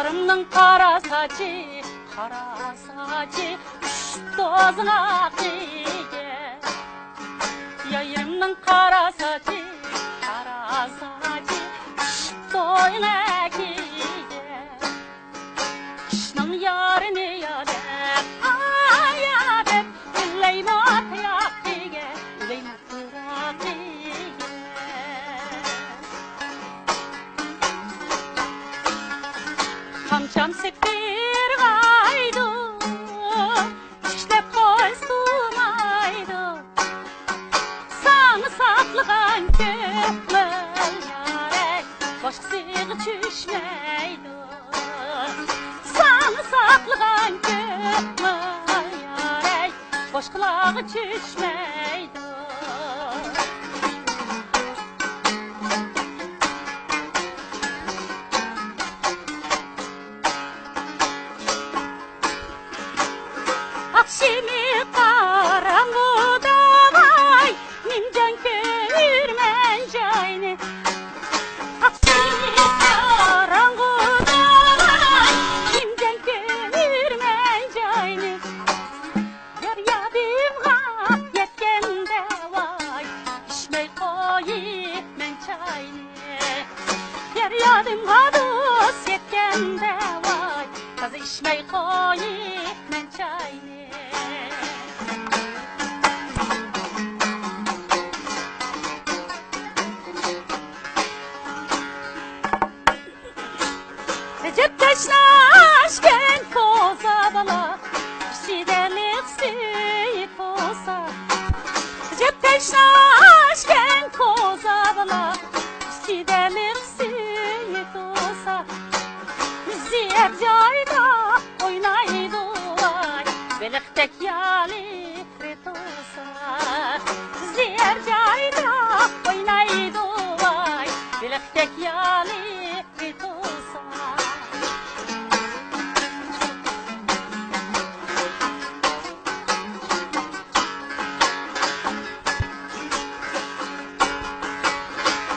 Yarımның қара сачы Тозына қиге Yarımның қара сачы Тойына киге Kışның yarını yadep Ayadep Leyma tıyaq kige Leyma tıyaq kige Kamçam sektir gaydu Şişlep koysumaydu Sana saklığan kökmel yarek Başkasığı çüşmeydu Sana saklığan kökmel yarek Başkalağı çüşmeydu Akşimi karanlıda vay Mincan köyürmen cayni Akşimi karanlıda vay Mincan köyürmen cayni Yar yadımga yetkende vay İçmey koyip men çayni Yar yadımga dost yetkende vay Kaz içmey koyip men çayni Recep taşlaşken poza bala Şidelik suyuk olsa Recep taşlaşken poza bala Şidelik suyuk olsa Ziyer cayda oynaydı vay Beliktek yali kret olsa Ziyer cayda oynaydı vay Beliktek yali kret olsa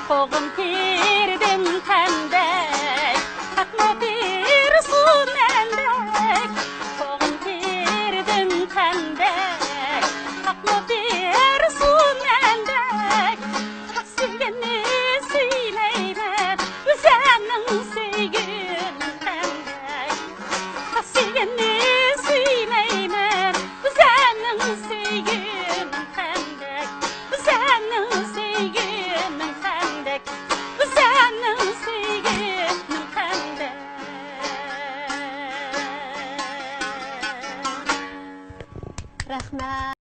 Koğum kirdim tendek Takma bir su mendek Koğum kirdim tendek Takma bir su mendek Sevgini söyleymen Senin sevgin tendek Sevgini söyleymen Senin sevgin tendek Senin sevgin tendek Senin sevgin tendek Rahmet